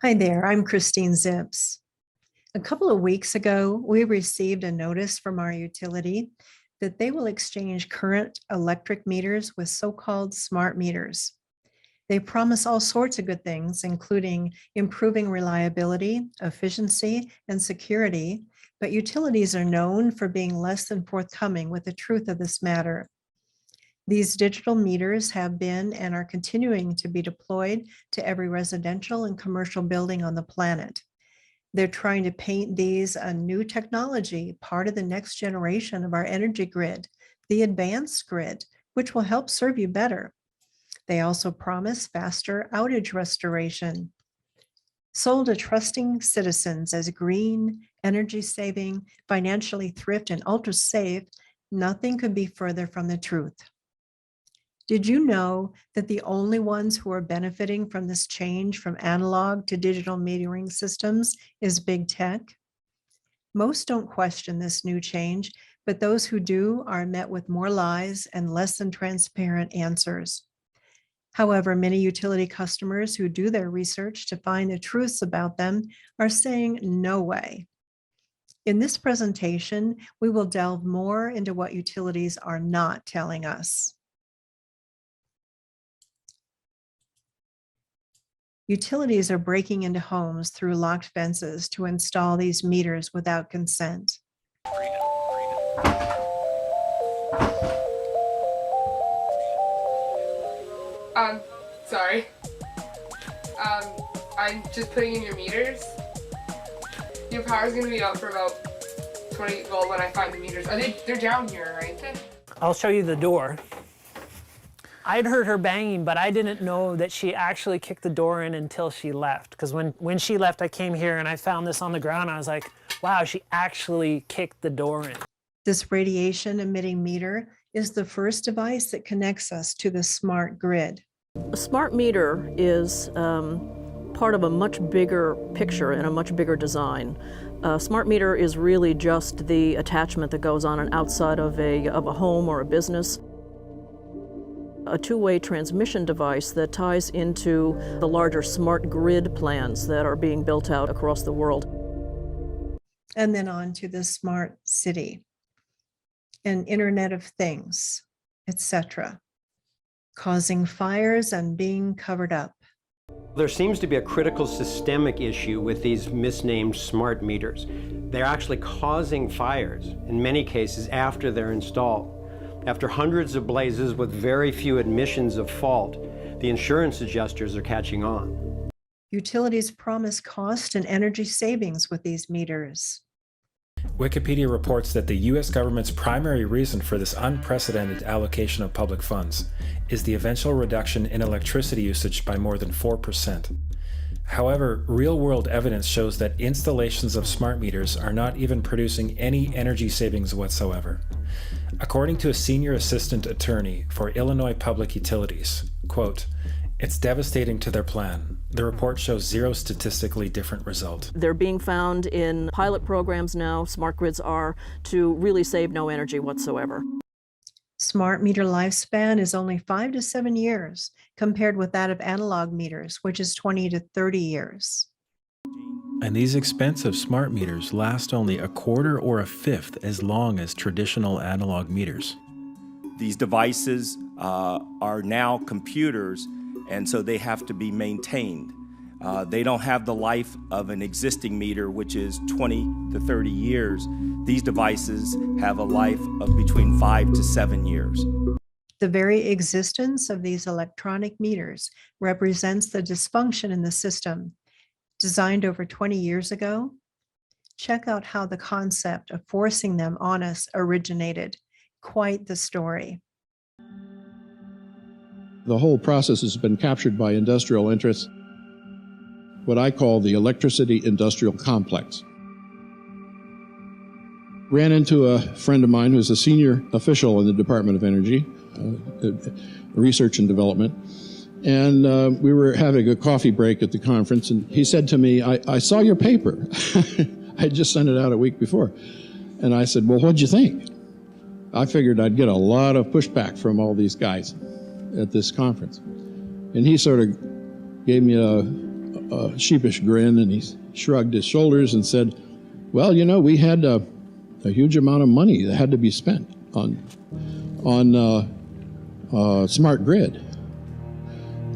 Hi there, I'm Christine Zips. A couple of weeks ago, we received a notice from our utility that they will exchange current electric meters with so-called smart meters. They promise all sorts of good things, including improving reliability, efficiency, and security, but utilities are known for being less than forthcoming with the truth of this matter. These digital meters have been and are continuing to be deployed to every residential and commercial building on the planet. They're trying to paint these a new technology, part of the next generation of our energy grid, the advanced grid, which will help serve you better. They also promise faster outage restoration. Sold to trusting citizens as green, energy saving, financially thrift, and ultra safe, nothing could be further from the truth. Did you know that the only ones who are benefiting from this change from analog to digital metering systems is big tech? Most don't question this new change, but those who do are met with more lies and less than transparent answers. However, many utility customers who do their research to find the truths about them are saying no way. In this presentation, we will delve more into what utilities are not telling us. Utilities are breaking into homes through locked fences to install these meters without consent. Sorry. I'm just putting in your meters. Your power's gonna be out for about 20, well, when I find the meters. They're down here, right? I'll show you the door. I'd heard her banging, but I didn't know that she actually kicked the door in until she left. Because when she left, I came here and I found this on the ground. I was like, wow, she actually kicked the door in. This radiation emitting meter is the first device that connects us to the smart grid. A smart meter is part of a much bigger picture and a much bigger design. A smart meter is really just the attachment that goes on an outside of a home or a business. A two-way transmission device that ties into the larger smart grid plans that are being built out across the world. And then on to the smart city and Internet of Things, etc., causing fires and being covered up. There seems to be a critical systemic issue with these misnamed smart meters. They're actually causing fires, in many cases, after they're installed. After hundreds of blazes with very few admissions of fault, the insurance adjusters are catching on. Utilities promise cost and energy savings with these meters. Wikipedia reports that the U.S. government's primary reason for this unprecedented allocation of public funds is the eventual reduction in electricity usage by more than 4%. However, real-world evidence shows that installations of smart meters are not even producing any energy savings whatsoever. According to a senior assistant attorney for Illinois Public Utilities, quote, "It's devastating to their plan. The report shows zero statistically different result." They're being found in pilot programs now, smart grids are, to really save no energy whatsoever. Smart meter lifespan is only 5 to 7 years, compared with that of analog meters, which is 20 to 30 years. And these expensive smart meters last only a quarter or a fifth as long as traditional analog meters. These devices are now computers, and so they have to be maintained. They don't have the life of an existing meter, which is 20 to 30 years. These devices have a life of between 5 to 7 years. The very existence of these electronic meters represents the dysfunction in the system. Designed over 20 years ago, check out how the concept of forcing them on us originated. Quite the story. The whole process has been captured by industrial interests, what I call the electricity industrial complex. Ran into a friend of mine who's a senior official in the Department of Energy, Research and Development, and we were having a coffee break at the conference, and he said to me, I saw your paper. I just sent it out a week before. And I said, well, what'd you think? I figured I'd get a lot of pushback from all these guys at this conference. And he sort of gave me a sheepish grin, and he shrugged his shoulders and said, well, you know, we had a huge amount of money that had to be spent on smart grid.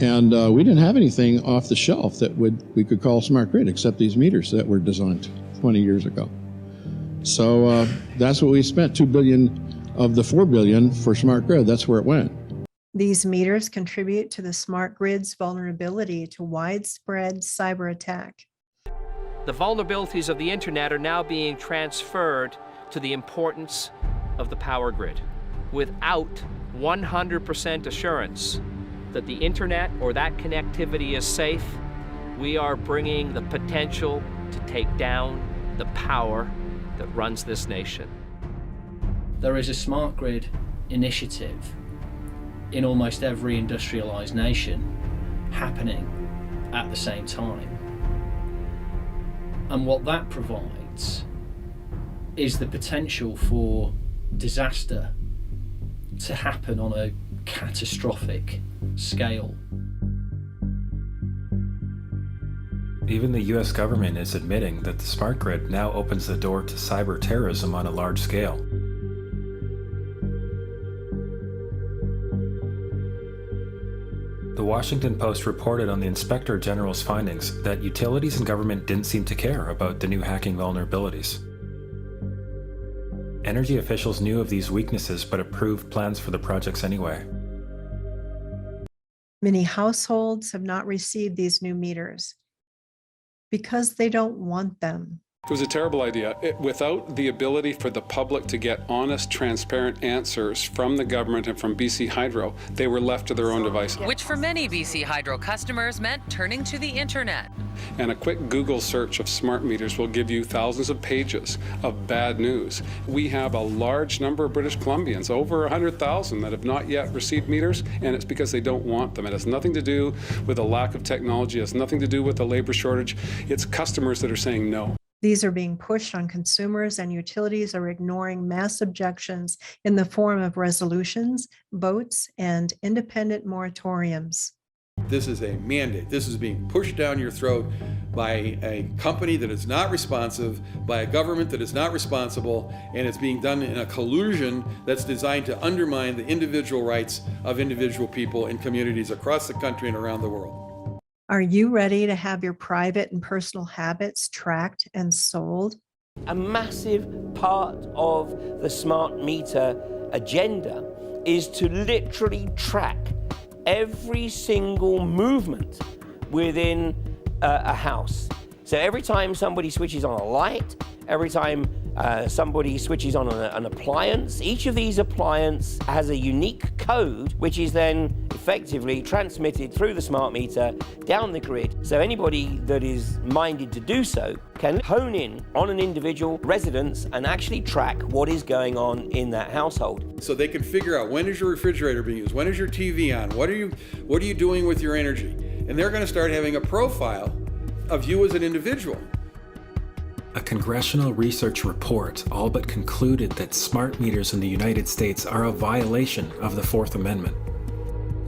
And we didn't have anything off the shelf that we could call smart grid except these meters that were designed 20 years ago. So that's what we spent, $2 billion of the $4 billion for smart grid. That's where it went. These meters contribute to the smart grid's vulnerability to widespread cyber attack. The vulnerabilities of the internet are now being transferred to the importance of the power grid. Without 100% assurance that the internet or that connectivity is safe, we are bringing the potential to take down the power that runs this nation. There is a smart grid initiative in almost every industrialized nation happening at the same time. And what that provides is the potential for disaster to happen on a catastrophic scale. Even the US government is admitting that the smart grid now opens the door to cyber terrorism on a large scale. The Washington Post reported on the Inspector General's findings that utilities and government didn't seem to care about the new hacking vulnerabilities. Energy officials knew of these weaknesses but approved plans for the projects anyway. Many households have not received these new meters because they don't want them. It was a terrible idea. Without the ability for the public to get honest, transparent answers from the government and from BC Hydro, they were left to their own devices. Which for many BC Hydro customers meant turning to the internet. And a quick Google search of smart meters will give you thousands of pages of bad news. We have a large number of British Columbians, over 100,000, that have not yet received meters, and it's because they don't want them. It has nothing to do with a lack of technology. It has nothing to do with the labor shortage. It's customers that are saying no. These are being pushed on consumers, and utilities are ignoring mass objections in the form of resolutions, votes, and independent moratoriums. This is a mandate. This is being pushed down your throat by a company that is not responsive, by a government that is not responsible, and it's being done in a collusion that's designed to undermine the individual rights of individual people in communities across the country and around the world. Are you ready to have your private and personal habits tracked and sold? A massive part of the smart meter agenda is to literally track every single movement within a house. So every time somebody switches on a light, every time somebody switches on an appliance, each of these appliances has a unique code which is then effectively transmitted through the smart meter down the grid. So anybody that is minded to do so can hone in on an individual residence and actually track what is going on in that household. So they can figure out, when is your refrigerator being used? When is your TV on? What are you doing with your energy? And they're going to start having a profile of you as an individual. A congressional research report all but concluded that smart meters in the United States are a violation of the Fourth Amendment.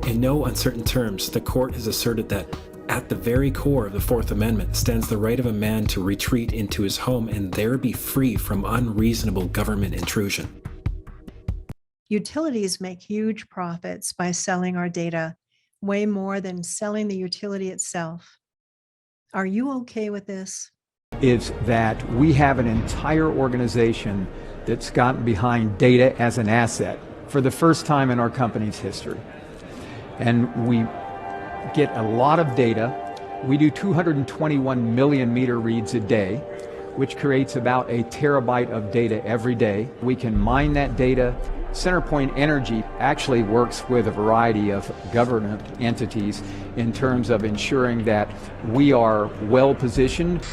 In no uncertain terms, the court has asserted that at the very core of the Fourth Amendment stands the right of a man to retreat into his home and there be free from unreasonable government intrusion. Utilities make huge profits by selling our data, way more than selling the utility itself. Are you okay with this? Is that we have an entire organization that's gotten behind data as an asset for the first time in our company's history. And we get a lot of data. We do 221 million meter reads a day, which creates about a terabyte of data every day. We can mine that data. CenterPoint Energy actually works with a variety of government entities in terms of ensuring that we are well positioned.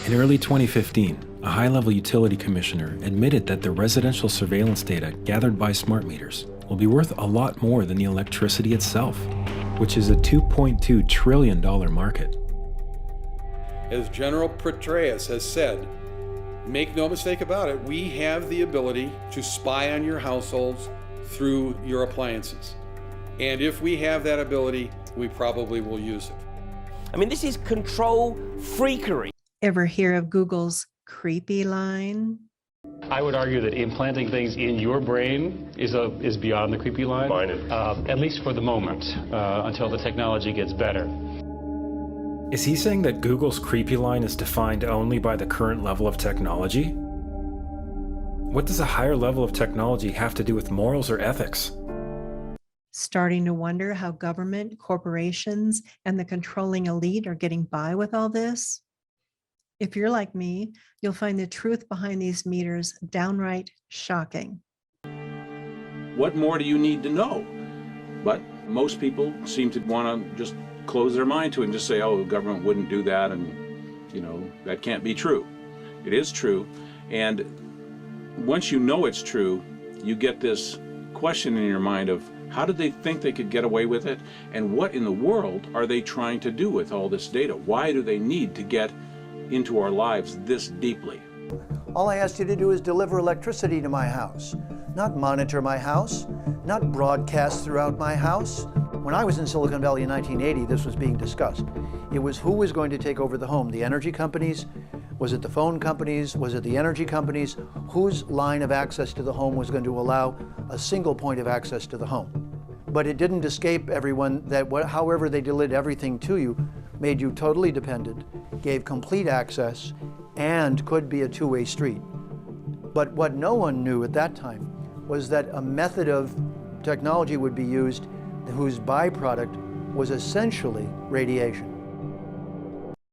In early 2015, a high-level utility commissioner admitted that the residential surveillance data gathered by smart meters will be worth a lot more than the electricity itself, which is a $2.2 trillion market. As General Petraeus has said, make no mistake about it, we have the ability to spy on your households through your appliances. And if we have that ability, we probably will use it. I mean, this is control freakery. Ever hear of Google's creepy line? I would argue that implanting things in your brain is beyond the creepy line, at least for the moment, until the technology gets better. Is he saying that Google's creepy line is defined only by the current level of technology? What does a higher level of technology have to do with morals or ethics? Starting to wonder how government, corporations, and the controlling elite are getting by with all this? If you're like me, you'll find the truth behind these meters downright shocking. What more do you need to know? But most people seem to want to just close their mind to it and just say, oh, the government wouldn't do that, and, you know, that can't be true. It is true, and once you know it's true, you get this question in your mind of, how did they think they could get away with it? And what in the world are they trying to do with all this data? Why do they need to get into our lives this deeply? All I asked you to do is deliver electricity to my house, not monitor my house, not broadcast throughout my house. When I was in Silicon Valley in 1980, this was being discussed. It was who was going to take over the home, the energy companies? Was it the phone companies? Was it the energy companies? Whose line of access to the home was going to allow a single point of access to the home? But it didn't escape everyone that however they delivered everything to you, made you totally dependent, gave complete access, and could be a two-way street. But what no one knew at that time was that a method of technology would be used whose byproduct was essentially radiation.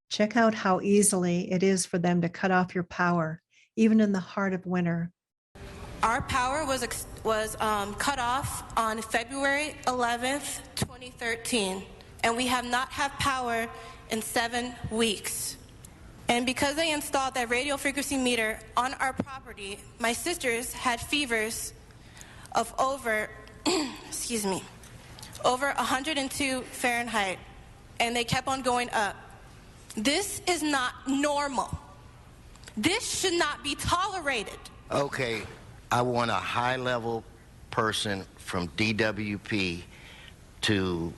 Check out how easily it is for them to cut off your power, even in the heart of winter. Our power was cut off on February 11th, 2013, and we have not had power in 7 weeks. And because they installed that radio frequency meter on our property, my sisters had fevers of over, over 102 Fahrenheit, and they kept on going up. This is not normal. This should not be tolerated. Okay, I want a high-level person from DWP to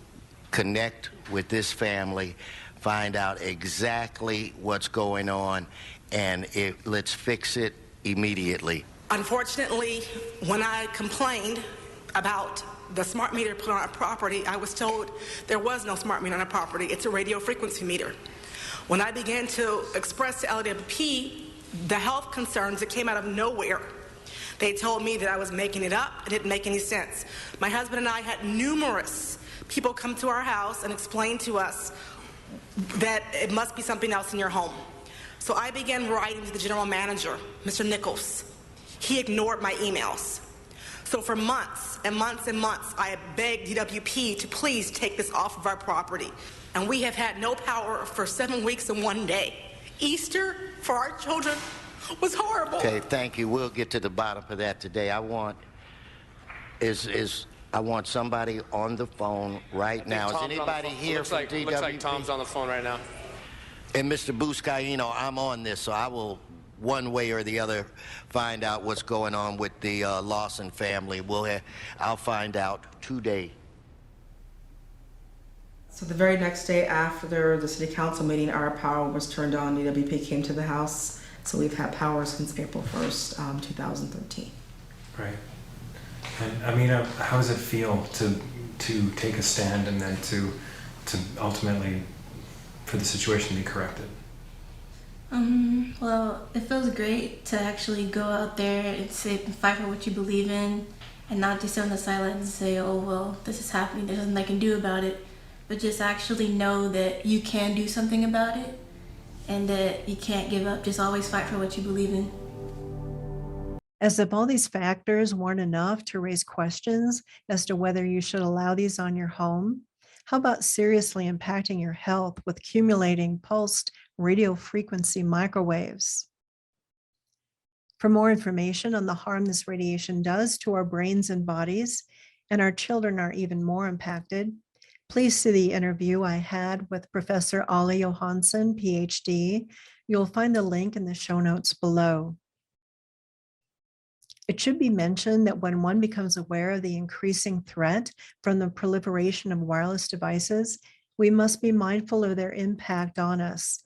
connect with this family, find out exactly what's going on, and let's fix it immediately. Unfortunately, when I complained about the smart meter put on our property, I was told there was no smart meter on our property. It's a radio frequency meter. When I began to express to LWP the health concerns that came out of nowhere, they told me that I was making it up. It didn't make any sense. My husband and I had numerous people come to our house and explain to us that it must be something else in your home. So I began writing to the general manager, Mr. Nichols. He ignored my emails. So for months and months and months, I have begged DWP to please take this off of our property. And we have had no power for 7 weeks and 1 day. Easter for our children was horrible. Okay, thank you. We'll get to the bottom of that today. I want somebody on the phone right now. Is anybody here from DWP? Looks like Tom's on the phone right now. And Mr. Buscaino, I'm on this, so I will, one way or the other, find out what's going on with the Lawson family. I'll find out today. So the very next day after the city council meeting, our power was turned on. DWP came to the house. So we've had power since April 1st, 2013. Right. And Amina, how does it feel to take a stand and then to ultimately for the situation to be corrected? Well, it feels great to actually go out there and fight for what you believe in, and not just sit on the sidelines and say, oh, well, this is happening, there's nothing I can do about it, but just actually know that you can do something about it and that you can't give up. Just always fight for what you believe in. As if all these factors weren't enough to raise questions as to whether you should allow these on your home, how about seriously impacting your health with accumulating pulsed radio frequency microwaves? For more information on the harm this radiation does to our brains and bodies, and our children are even more impacted, please see the interview I had with Professor Olle Johansson, PhD. You'll find the link in the show notes below. It should be mentioned that when one becomes aware of the increasing threat from the proliferation of wireless devices, we must be mindful of their impact on us.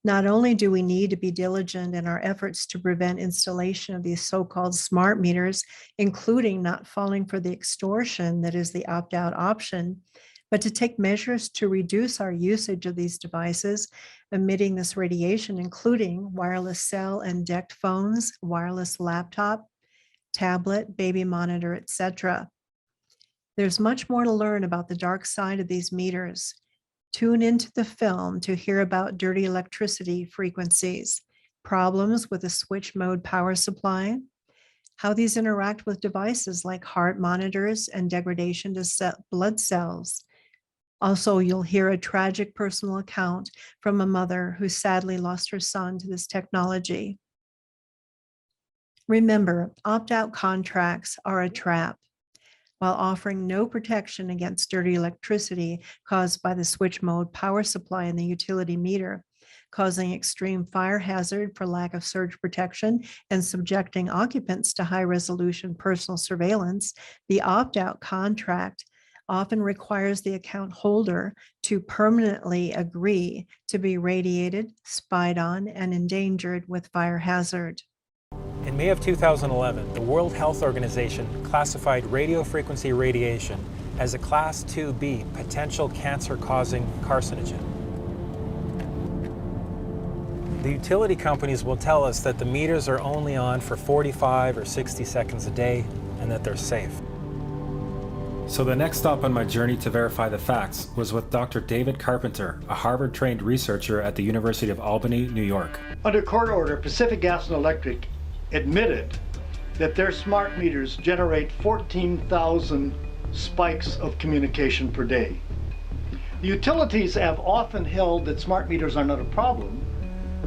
Not only do we need to be diligent in our efforts to prevent installation of these so-called smart meters, including not falling for the extortion that is the opt-out option, but to take measures to reduce our usage of these devices emitting this radiation, including wireless cell and DECT phones, wireless laptop, tablet, baby monitor, etc. There's much more to learn about the dark side of these meters. Tune into the film to hear about dirty electricity frequencies, problems with a switch mode power supply, how these interact with devices like heart monitors and degradation to blood cells. Also, you'll hear a tragic personal account from a mother who sadly lost her son to this technology. Remember, opt-out contracts are a trap. While offering no protection against dirty electricity caused by the switch mode power supply in the utility meter, causing extreme fire hazard for lack of surge protection and subjecting occupants to high-resolution personal surveillance, the opt-out contract often requires the account holder to permanently agree to be radiated, spied on, and endangered with fire hazard. In May of 2011, the World Health Organization classified radio frequency radiation as a Class 2B potential cancer-causing carcinogen. The utility companies will tell us that the meters are only on for 45 or 60 seconds a day and that they're safe. So the next stop on my journey to verify the facts was with Dr. David Carpenter, a Harvard-trained researcher at the University of Albany, New York. Under court order, Pacific Gas and Electric admitted that their smart meters generate 14,000 spikes of communication per day. The utilities have often held that smart meters are not a problem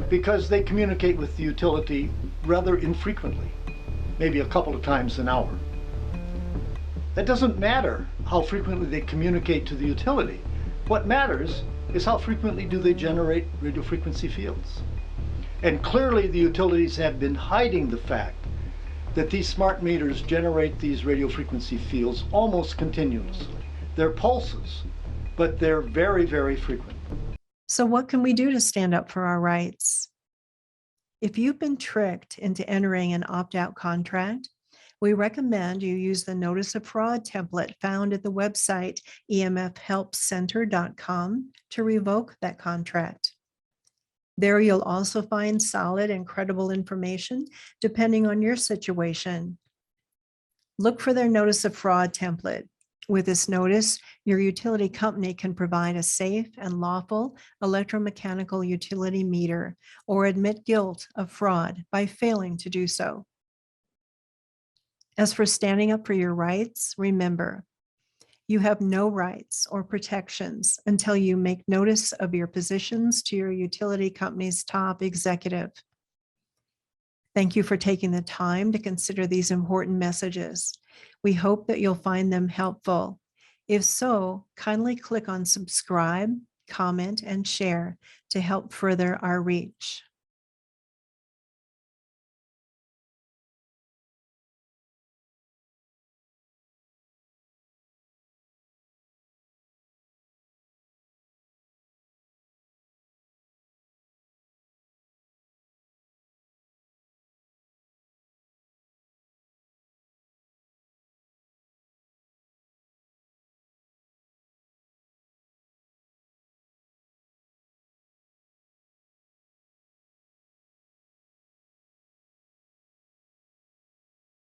because they communicate with the utility rather infrequently, maybe a couple of times an hour. That doesn't matter how frequently they communicate to the utility. What matters is how frequently do they generate radio frequency fields. And clearly the utilities have been hiding the fact that these smart meters generate these radio frequency fields almost continuously. They're pulses, but they're very, very frequent. So what can we do to stand up for our rights? If you've been tricked into entering an opt-out contract, we recommend you use the Notice of Fraud template found at the website emfhelpcenter.com to revoke that contract. There you'll also find solid and credible information depending on your situation. Look for their Notice of Fraud template. With this notice, your utility company can provide a safe and lawful electromechanical utility meter or admit guilt of fraud by failing to do so. As for standing up for your rights, remember, you have no rights or protections until you make notice of your positions to your utility company's top executive. Thank you for taking the time to consider these important messages. We hope that you'll find them helpful. If so, kindly click on subscribe, comment, and share to help further our reach.